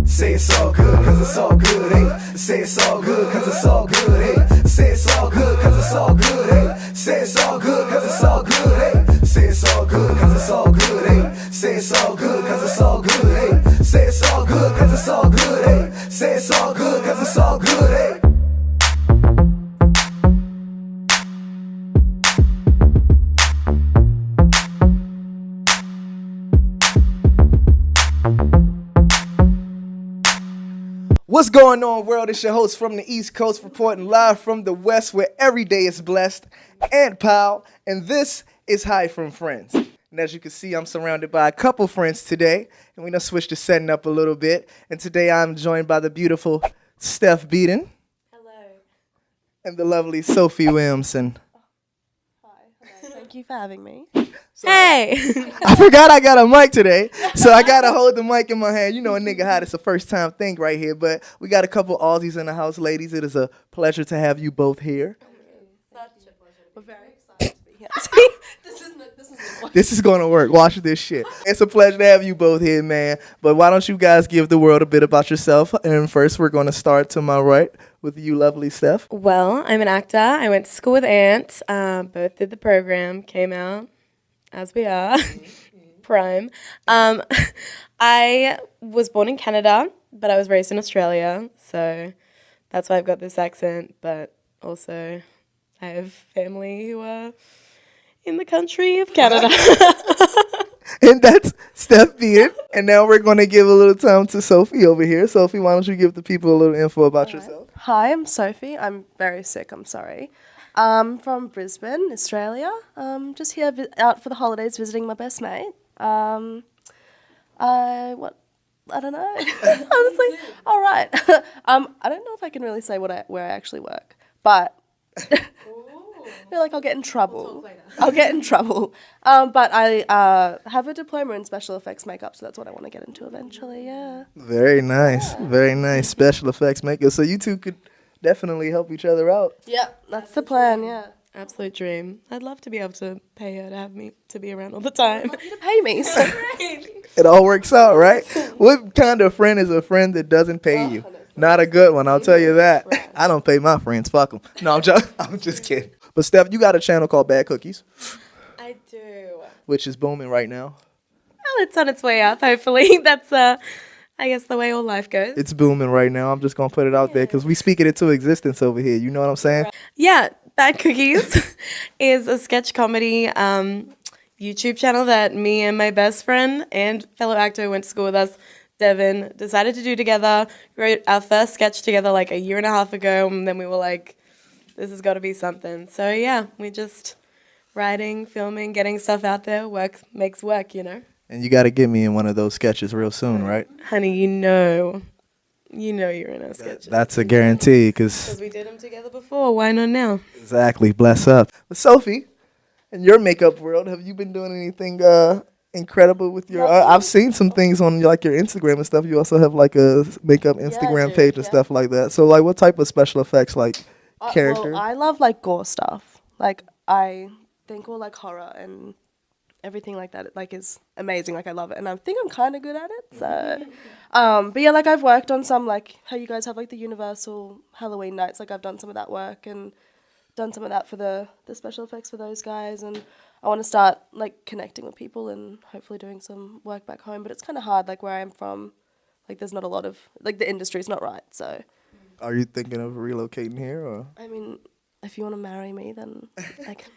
Say it's all good, cause it's all good, hey. Say it's all good, cause it's all good, hey. Say it's all good, cause it's all good, hey. Say it's all good, cause it's all good, hey. Say it's all good, cause it's all good, hey. Say it's all good, cause it's all good, hey. Say it's all good, cause it's all good, hey. Say it's all good, cause it's all good, hey. What's going on, world? It's your host from the East Coast, reporting live from the West, where every day is blessed, Ant Powell, and this is Hi From Friends. And as you can see, I'm surrounded by a couple friends today, and we're going to switch the setting up a little bit. And today I'm joined by the beautiful Stef Beaton. Hello. And the lovely Sophie Williamson. Hi. Hello. Thank you for having me. Hey! I forgot I got a mic today, so I got to hold the mic in my hand. You know a nigga how it's a first-time thing right here, but we got a couple Aussies in the house, ladies. It is a pleasure to have you both here. Such a pleasure. We're very excited to be here. This is going to work. Watch this shit. It's a pleasure to have you both here, man. But why don't you guys give the world a bit about yourself? And first, we're going to start to my right with you, lovely Steph. Well, I'm an actor. I went to school with Ant. Both did the program, came out, as we are, prime. I was born in Canada, but I was raised in Australia. So that's why I've got this accent. But also, I have family who are in the country of Canada. And that's Stef Beaton. And now we're going to give a little time to Sophie over here. Sophie, why don't you give the people a little info about yourself? Hi, I'm Sophie. I'm very sick. I'm sorry. From Brisbane, Australia. Just here out for the holidays visiting my best mate. I don't know. Honestly, all right. I don't know if I can really say where I actually work, but I feel like I'll get in trouble. But I have a diploma in special effects makeup, so that's what I want to get into eventually. Yeah. Very nice. Very nice. Special effects maker. So you two could definitely help each other out. Yeah, that's the plan. Yeah. Absolute dream. I'd love to be able to pay her to have me to be around all the time. I'd love you to pay me. So. It all works out, right? What kind of friend is a friend that doesn't pay you? Not a good one, I'll tell you that. I don't pay my friends. Fuck them. No, I'm just kidding. But Steph, you got a channel called Bad Cookies, I do. which is booming right now. Well, it's on its way up, hopefully. That's, I guess, the way all life goes. It's booming right now. I'm just going to put it out there because we speak it into existence over here. You know what I'm saying? Yeah, Bad Cookies is a sketch comedy YouTube channel that me and my best friend and fellow actor who went to school with us, Devin, decided to do together. We wrote our first sketch together like a year and a half ago, and then we were like, this has got to be something. So yeah, we just writing, filming, getting stuff out there. Work makes work, you know. And you got to get me in one of those sketches real soon, right? Honey, you know you're in our sketches. That's a guarantee because we did them together before. Why not now? exactly. Bless up. But Sophie, in your makeup world, have you been doing anything incredible with your I've seen some things on like your Instagram and stuff. You also have like a makeup Instagram page and stuff like that. So like what type of special effects like character? Well, I love like gore stuff. Like I think all like horror and everything like that like is amazing. Like I love it, and I think I'm kind of good at it. So, but yeah, like I've worked on some like how you guys have like the Universal Halloween nights. Like I've done some of that work and done some of that for the special effects for those guys, and I want to start like connecting with people and hopefully doing some work back home. But it's kind of hard, like where I'm from, like there's not a lot of like the industry's not right. So, Are you thinking of relocating here or? I mean, if you want to marry me, then I can.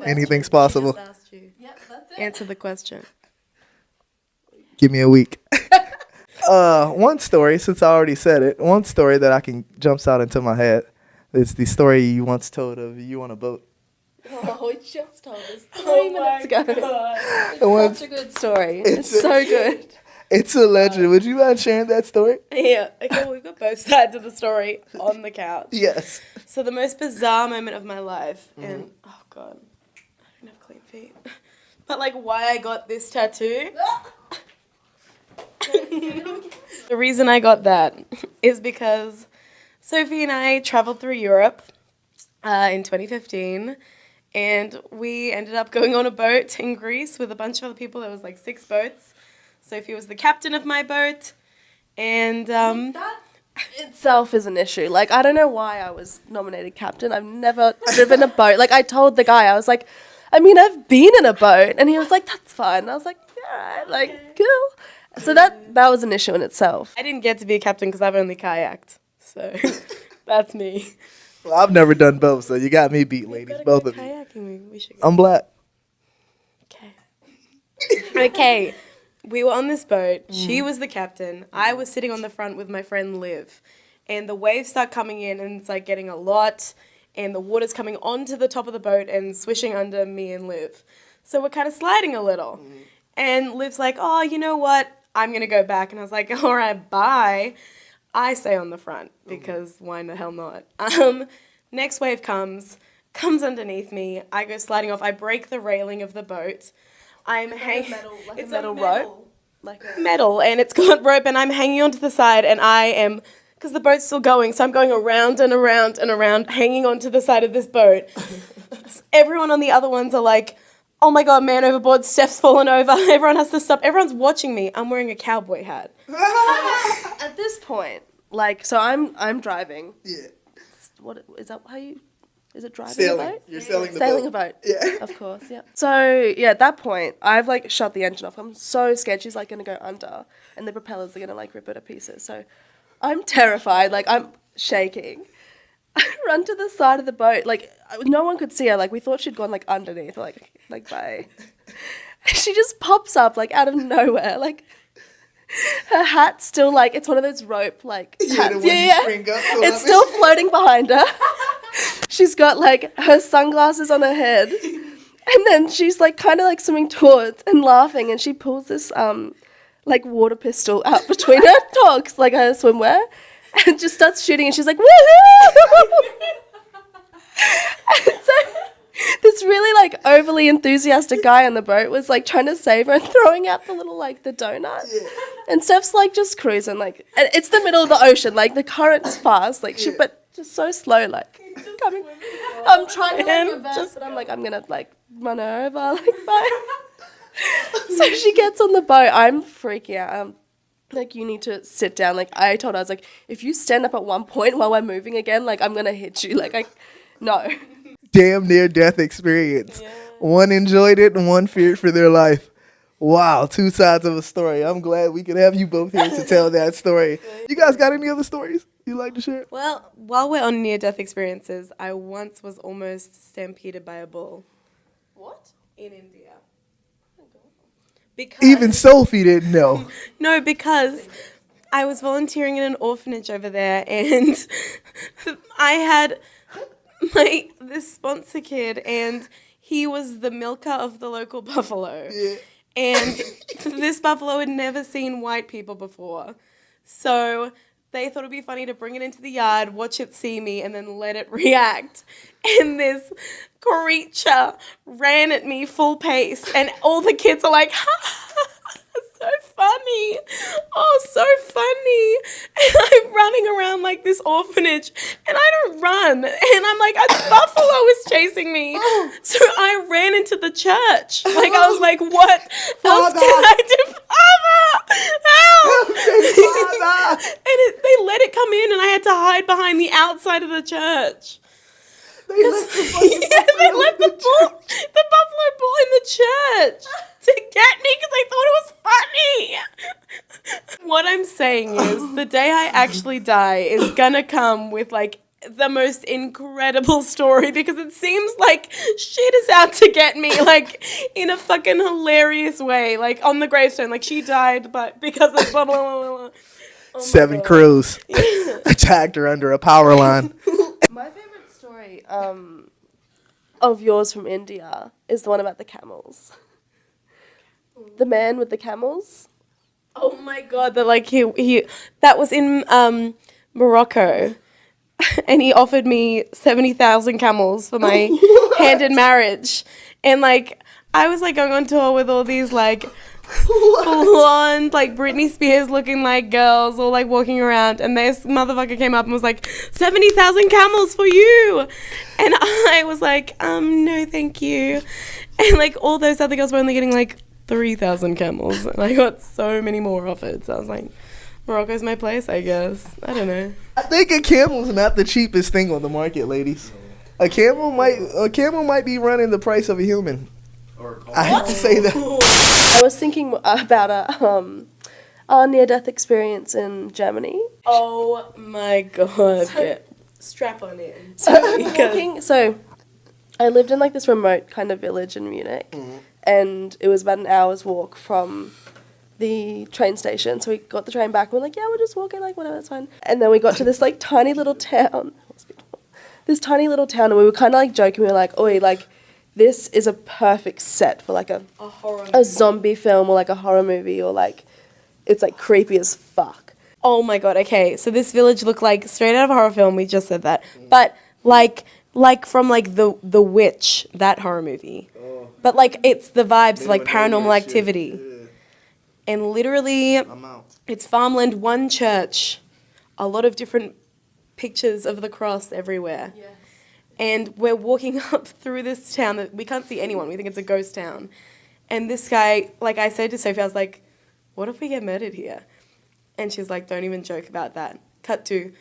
Anything's possible. Just asked you. Yeah, that's it. Answer the question. Give me a week. One story, since I already said it, one story that I can jumps out into my head is the story you once told of you on a boat. Oh, we just told us 3 minutes ago. It's such a good story. It's so good. It's a legend. Would you mind sharing that story? Yeah, okay, well, we've got both sides of the story on the couch. Yes. So the most bizarre moment of my life, and oh God, I don't have clean feet. But like why I got this tattoo. The reason I got that is because Sophie and I traveled through Europe in 2015, and we ended up going on a boat in Greece with a bunch of other people. There was like 6 boats. Sophie was the captain of my boat, And That itself is an issue. Like, I don't know why I was nominated captain. I've never driven a boat. Like, I told the guy, I was like, I mean, I've been in a boat. And he was like, that's fine. And I was like, all right, like, cool. So that was an issue in itself. I didn't get to be a captain because I've only kayaked. So that's me. Well, I've never done both, so you got me beat, ladies. Both of you. Kayaking. We should go. I'm black. Okay. Okay. We were on this boat. She was the captain. I was sitting on the front with my friend Liv. And the waves start coming in and it's like getting a lot. And the water's coming onto the top of the boat and swishing under me and Liv. So we're kind of sliding a little. And Liv's like, oh, you know what? I'm going to go back. And I was like, all right, bye. I stay on the front because why the hell not? Next wave comes underneath me. I go sliding off. I break the railing of the boat. I'm hanging. It's a metal rope. Like a Metal, and it's got rope, and I'm hanging onto the side, and I am, because the boat's still going, so I'm going around and around and around, hanging onto the side of this boat. Everyone on the other ones are like, oh my God, man overboard, Steph's fallen over. Everyone has to stop. Everyone's watching me. I'm wearing a cowboy hat. At this point, like, so I'm driving. Yeah. What is that? How you? Is it driving Sailing. a boat? You're sailing the Sailing boat. a boat. Yeah. Of course, yeah. So yeah, at that point, I've like shut the engine off. I'm so scared she's like gonna go under, and the propellers are gonna like rip her to pieces. So I'm terrified. Like I'm shaking. I run to the side of the boat. Like no one could see her. Like we thought she'd gone like underneath. Like bye. She just pops up like out of nowhere. Like her hat's still like it's one of those rope like hats. the one you spring up, pull It's up. still floating behind her. She's got like her sunglasses on her head, and then she's like kind of like swimming towards and laughing, and she pulls this like water pistol out between her togs, like her swimwear, and just starts shooting, and she's like woohoo! And so this really like overly enthusiastic guy on the boat was like trying to save her and throwing out the little like the donut, and Steph's like just cruising, like and it's the middle of the ocean, like the current's fast, like she but just so slow, like coming. I'm trying to like reverse, but I'm like I'm gonna like run her over, like bye. So she gets on the boat. I'm freaking out. I'm like, you need to sit down. Like I told her, I was like, if you stand up at one point while we're moving again, like I'm gonna hit you. Like no. Damn near death experience. Yeah. One enjoyed it and one feared for their life. Wow, two sides of a story. I'm glad we could have you both here to tell that story. You guys got any other stories you'd like to share? Well, while we're on near-death experiences, I once was almost stampeded by a bull. What? In India. Because Even Sophie didn't know. No, because I was volunteering in an orphanage over there, and I had this sponsor kid, and he was the milker of the local buffalo. Yeah. And this buffalo had never seen white people before. So they thought it'd be funny to bring it into the yard, watch it see me, and then let it react. And this creature ran at me full pace, and all the kids are like, ha! So funny. Oh, so funny. And I'm running around like this orphanage, and I don't run. And I'm like, a buffalo is chasing me. So I ran into the church. Like, I was like, what else can I do? Father, help! And they let it come in, and I had to hide behind the outside of the church. They let the buffalo bull in the church to get me because they thought it was funny. What I'm saying is the day I actually die is gonna come with like the most incredible story, because it seems like shit is out to get me, like in a fucking hilarious way, like on the gravestone, like she died but because of blah blah blah blah. Oh 7 crews attacked her under a power line. My favorite story of yours from India is the one about the camels. The man with the camels. Oh my God, that like he that was in Morocco, and he offered me 70,000 camels for my hand in marriage, and like I was like going on tour with all these like blonde like Britney Spears looking like girls all like walking around, and this motherfucker came up and was like 70,000 camels for you, and I was like no thank you, and like all those other girls were only getting like 3,000 camels, and I got so many more offered, so I was like, Morocco's my place, I guess. I don't know. I think a camel's not the cheapest thing on the market, ladies. A camel might be running the price of a human. I have to say that. I was thinking about a near-death experience in Germany. Oh my god. Strap on in. So I lived in like this remote kind of village in Munich, and it was about an hour's walk from the train station. So we got the train back, and we're like, yeah, we're just walking, like, whatever, it's fine. And then we got to this like tiny little town. This tiny little town, and we were kind of like joking. We were like, oi, like, this is a perfect set for like a zombie film or like a horror movie, or like, it's like creepy as fuck. Oh my god, okay. So this village looked like straight out of a horror film, we just said that. But like from like the Witch, that horror movie. But like it's the vibes of like Paranormal Activity. And literally it's farmland, one church, a lot of different pictures of the cross everywhere. Yes. And we're walking up through this town that we can't see anyone. We think it's a ghost town. And this guy, like I said to Sophie, I was like, what if we get murdered here? And she's like, don't even joke about that. Cut to,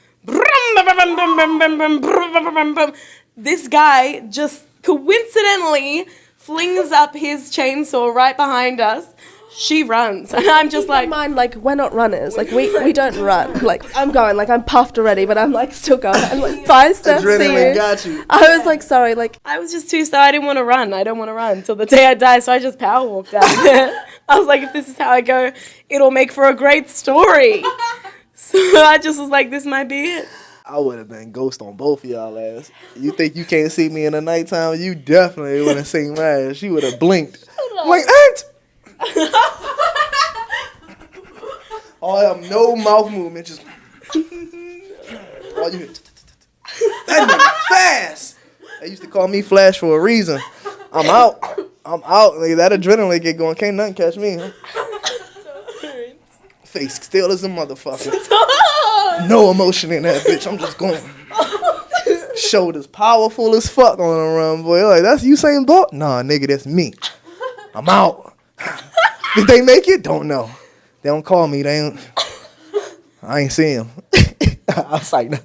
this guy just coincidentally flings up his chainsaw right behind us. She runs, and I'm just like, mind, like, we're not runners. Like, we don't run. Like, I'm going, like, I'm puffed already, but I'm like still going. I'm like 5 steps to Adrenaline you. got you. I was like, sorry, like, I was just too sore. I didn't want to run. I don't want to run till the day I die, so I just power walked out of there. I was like, if this is how I go, it'll make for a great story. So I just was like, this might be it. I would have been ghost on both of y'all ass. You think you can't see me in the nighttime? You definitely would have seen my ass. She would have blinked. I'm like, Ant! All I have no mouth movement, just all you hear. That nigga fast. They used to call me Flash for a reason. I'm out. Like, that adrenaline get going. Can't nothing catch me. Huh? Face still as a motherfucker. No emotion in that bitch. I'm just going. Shoulders powerful as fuck on the run, boy. Like, that's Usain Bolt? Nah, nigga, that's me. I'm out. Did they make it? Don't know. They don't call me. I ain't see him. I was like, nah.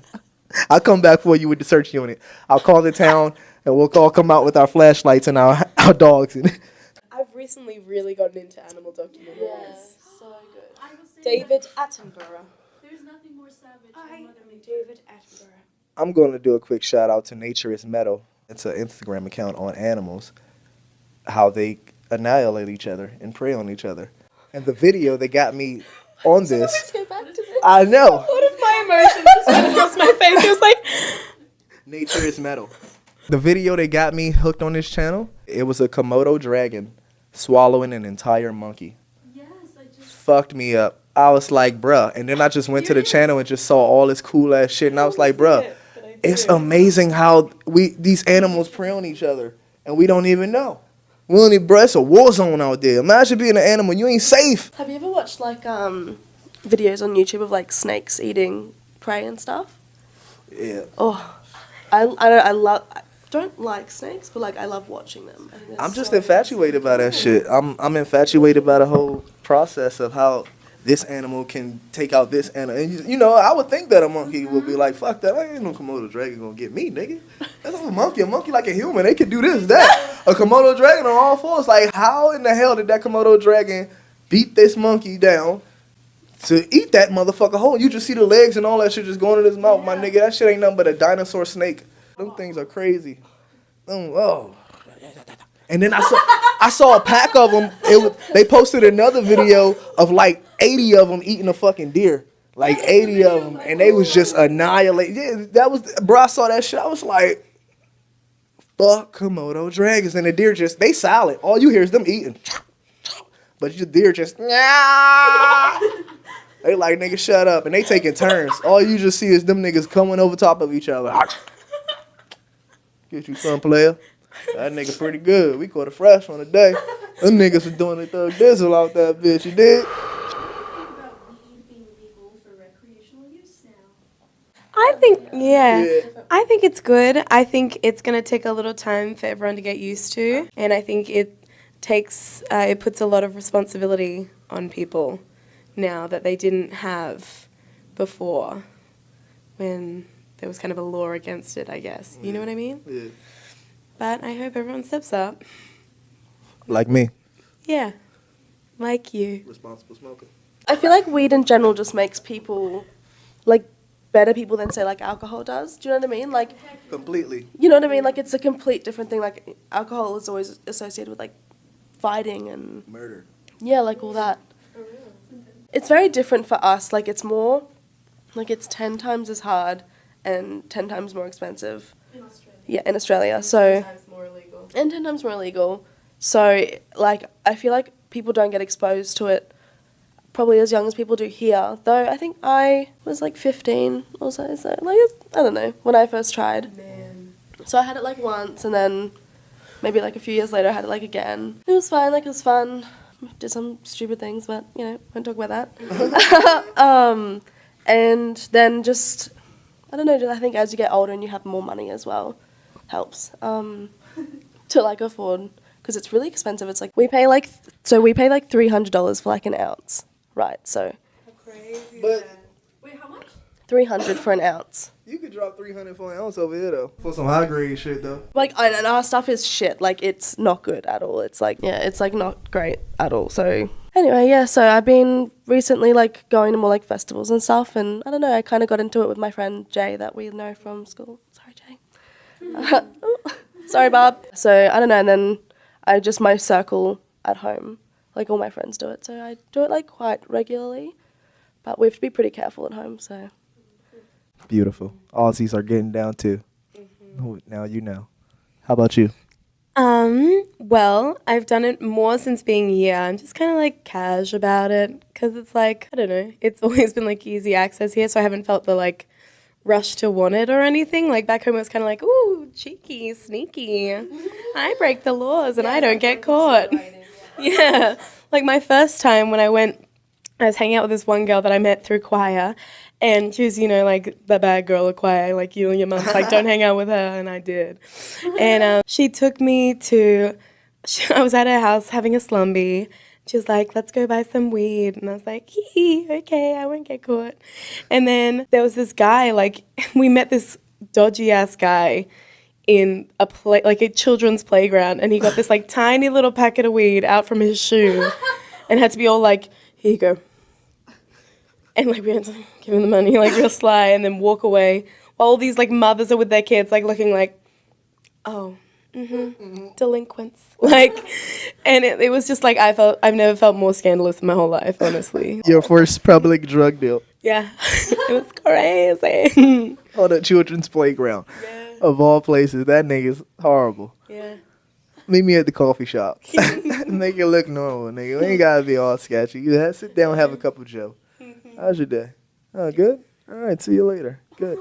I'll come back for you with the search unit. I'll call the town, and we'll all come out with our flashlights and our dogs. I've recently really gotten into animal documentaries. yeah, so good. David Attenborough. There's nothing more savage than Mother Nature. David Attenborough. I'm going to do a quick shout out to Nature is Metal. It's an Instagram account on animals, how they annihilate each other and prey on each other. And the video that got me on this, Let's go back to this. I know. What if my emotions just went across my face? It was like, Nature is Metal. The video that got me hooked on this channel, it was a Komodo dragon swallowing an entire monkey. Yes, I just. Fucked me up. I was like, bruh. And then I just went to the channel and just saw all this cool ass shit. And I was like, bruh, it's amazing how these animals prey on each other. And we don't even know. We only, bruh, it's a war zone out there. Imagine being an animal. You ain't safe. Have you ever watched, like, videos on YouTube of, like, snakes eating prey and stuff? Yeah. Oh, I don't like snakes, but, like, I love watching them. I think they're I'm just so infatuated by that shit. I'm infatuated by the whole process of how this animal can take out this animal. And you know, I would think that a monkey would be like, fuck that, I ain't no Komodo dragon gonna get me, nigga. That's a monkey like a human. They can do this, that. A Komodo dragon on all fours. Like, how in the hell did that Komodo dragon beat this monkey down to eat that motherfucker whole? You just see the legs and all that shit just going in his mouth, my nigga. That shit ain't nothing but a dinosaur snake. Them things are crazy. Oh. And then I saw a pack of them. They posted another video of like 80 of them eating a fucking deer. Like 80 of them. And they was just annihilated. Yeah, that was, bro, I saw that shit. I was like, fuck Komodo dragons. And the deer just, they silent. All you hear is them eating. But the deer just, they like, nigga, shut up. And they taking turns. All you just see is them niggas coming over top of each other. Get you some, player. That nigga pretty good. We caught a fresh one today. Them niggas was doing the thug dizzle out that bitch. You did? About weed being legal for recreational use now. I think, I think it's good. I think it's going to take a little time for everyone to get used to. And I think it puts a lot of responsibility on people now that they didn't have before, when there was kind of a law against it, I guess. You know what I mean? Yeah. But I hope everyone steps up. Like me. Yeah, like you. Responsible smoker. I feel like weed in general just makes people, like, better people than, say, like, alcohol does. Do you know what I mean? Like, Completely. you know what I mean? Like, it's a complete different thing. Like, alcohol is always associated with, like, fighting and, Murder. yeah, like, all that. It's very different for us. Like, it's more, like, it's 10 times as hard and 10 times more expensive. In Australia. Yeah, in Australia. So, Sometimes more illegal. and 10 times more illegal. So, like, I feel like people don't get exposed to it probably as young as people do here. Though I think I was like 15 or so. Like, I don't know, when I first tried. Man. So I had it like once, and then maybe like a few years later I had it like again. It was fine, like it was fun. Did some stupid things, but, you know, won't talk about that. And then just, I don't know, I think as you get older and you have more money as well, helps to like afford, because it's really expensive. It's like we pay like $300 for like an ounce, right? So Crazy. But Wait, how much? $300 for an ounce. you could drop 300 for an ounce over here though. For some high grade shit though. Like, and our stuff is shit. Like, it's not good at all. It's like, yeah, it's like not great at all. So anyway, yeah, so I've been recently like going to more like festivals and stuff, and I don't know, I kind of got into it with my friend Jay that we know from school. Sorry, Jay. Sorry, Bob. So I don't know, and then my circle at home, like all my friends do it. So I do it like quite regularly, but we have to be pretty careful at home, so. Beautiful. Aussies are getting down too. Now you know. How about you? Well, I've done it more since being here. I'm just kind of like cash about it, because it's like, I don't know, it's always been like easy access here, so I haven't felt the like rush to want it or anything. Like back home it was kind of like, ooh, cheeky, sneaky. I break the laws and I don't get caught. Yeah. Like my first time when I was hanging out with this one girl that I met through choir, and she was, you know, like the bad girl of choir, like you and your mom's like, don't hang out with her, and I did. And she took me to, I was at her house having a slumby. She was like, let's go buy some weed. And I was like, hee, okay, I won't get caught. And then there was this guy, like, we met this dodgy-ass guy in a children's playground, and he got this, like, tiny little packet of weed out from his shoe and had to be all like, here you go. And, like, we had to give him the money, like, real sly, and then walk away while all these, like, mothers are with their kids, like, looking like, oh, delinquents. Like, and it was just like, I've never felt more scandalous in my whole life, honestly. Your first public drug deal Yeah, it was crazy. on a children's playground. Yeah. Of all places. That nigga's horrible. Yeah. Meet me at the coffee shop. Make it look normal, nigga. We ain't gotta be all sketchy. You sit down and have a cup of Joe. How's your day? Oh, good? All right, see you later. Good.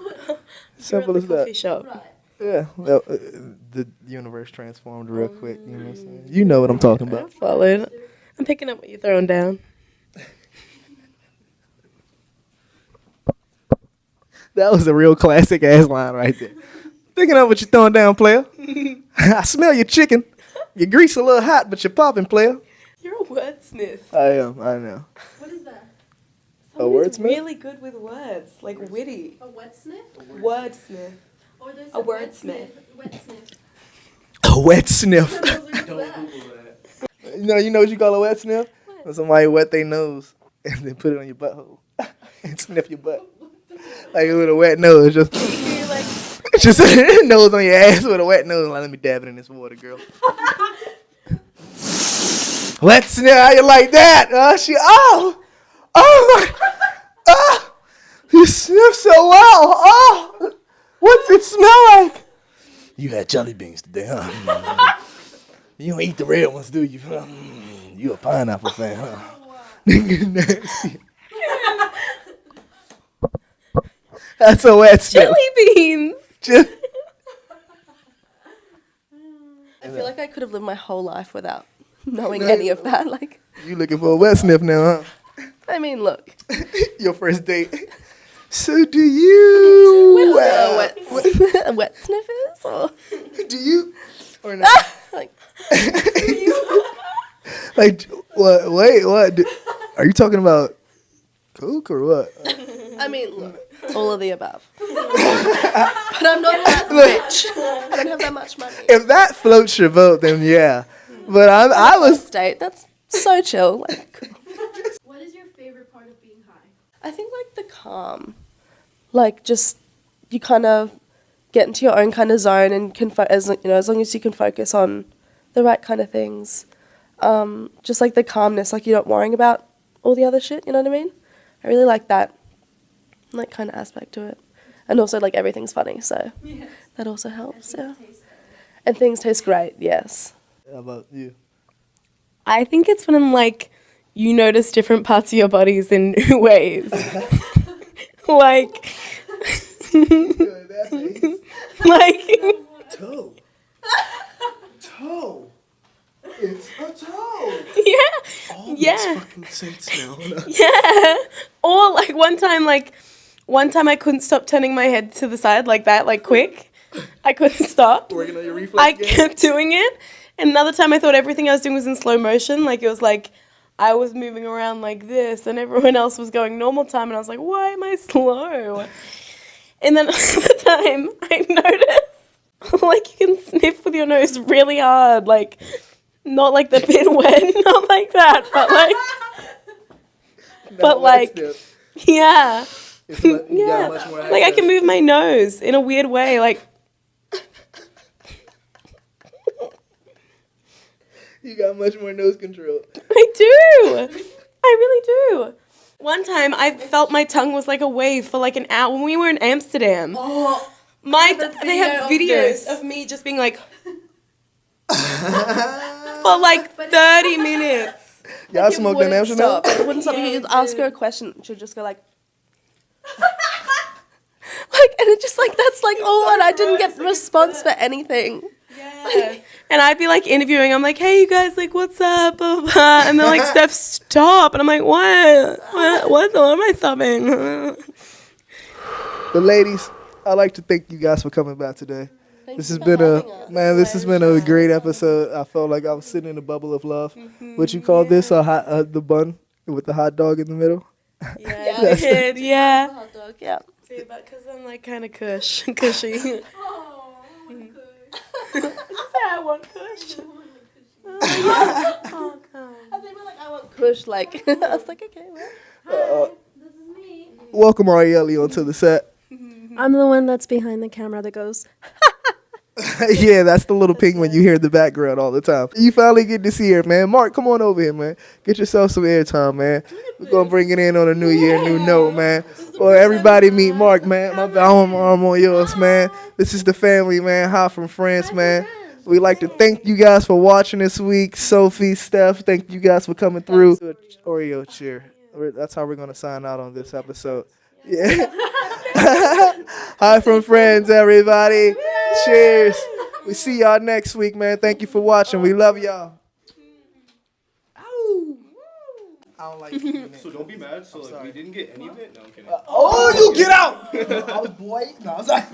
Simple as that. Coffee shop. Yeah. Well, the universe transformed real quick. You know what I'm saying? You know what I'm talking about. Followed. I'm picking up what you're throwing down. That was a real classic ass line right there. Picking up what you're throwing down, player. I smell your chicken. Your grease a little hot, but you're popping, player. You're a wordsmith. I am. I know. What is that? Somebody's wordsmith? really good with words, like witty. A wet sniff? Wordsmith. Or there's A wordsmith. Wet sniff. A wet sniff. That. You know what you call a wet sniff? When somebody wet their nose and then put it on your butthole and sniff your butt. Like a little wet nose. Just nose on your ass with a wet nose. Like, let me dab it in this water, girl. Wet sniff, how you like that? Oh my, you sniff so well. Oh, what's it smell like? You had jelly beans today, huh? You don't eat the red ones, do you? You a pineapple fan, huh? Nigga nasty. That's a wet sniff. Jelly beans. I feel like I could have lived my whole life without knowing any of that. Like, You looking for a wet sniff now, huh? I mean, look. Your first date. So do you? A wet sniff is? Or, Do you? Or not? like, Like what? Wait, what? Are you talking about kook or what? I mean, look, all of the above. But I'm not that rich. I don't have that much money. If that floats your boat, then yeah. But I was. State, that's so chill. Like, What is your favorite part of being high? I think like the calm, like just you kind of get into your own kind of zone and can as long as you can focus on the right kind of things, just like the calmness, like you're not worrying about all the other shit. You know what I mean? I really like that, like kind of aspect to it, and also like everything's funny, so that also helps. Yeah, and things taste great. Yes. How about you? I think it's when like you notice different parts of your bodies in new ways. Like, like Toe. Toe. It's a toe. yeah, All yeah. makes fucking sense now. Yeah. Or like one time I couldn't stop turning my head to the side like that, like quick. I couldn't stop. Working on your I reflex game. kept doing it. And another time I thought everything I was doing was in slow motion. Like it was like I was moving around like this and everyone else was going normal time and I was like, why am I slow? And then another time I noticed like you can sniff with your nose really hard, like not like the bit wet, not like that, but like but like yeah. It's like, you Yeah. got much more Like I access. can move my nose in a weird way, like You got much more nose control. I do. I really do. One time I felt my tongue was like a wave for like an hour when we were in Amsterdam. Oh, They have videos of me just being like for like 30 minutes. Y'all smoked in Amsterdam? Stop. It wouldn't stop. You'd ask her a question. She'd just go like, like, and it just like that's like all, and I didn't get a response for anything. Yeah. And I'd be like interviewing. I'm like, hey, you guys, like, what's up? Blah, blah, blah. And they're like, Steph, stop. And I'm like, what am I stopping? But ladies, I'd like to thank you guys for coming back today. This has been this has been a great episode. I felt like I was sitting in a bubble of love. What you call this? The bun with the hot dog in the middle. Yeah, I did. Yeah. Hot dog, yeah. See, but because I'm like kind of cushy. Oh, I want kush. Oh, God. And they were like, I want kush. Like, I was like, okay, well. this is me. Welcome Arielle onto the set. I'm the one that's behind the camera that goes, Yeah, that's the little penguin you hear in the background all the time. You finally get to see her, man. Mark, come on over here, man. Get yourself some airtime, man. We're going to bring it in on a new year, new note, man. Well, everybody meet Mark, man. My arm on yours, man. This is the family, man. Hi from France, man. We'd like to thank you guys for watching this week. Sophie, Steph, thank you guys for coming through. Oreo cheer. That's how we're going to sign out on this episode. Yeah. Hi from friends, everybody. Cheers. We see y'all next week, man. Thank you for watching. We love y'all. Ow. I don't like it. So don't be mad. So like we didn't get any of it. No, I'm kidding. Oh, you get out. I was boy. No, I was like.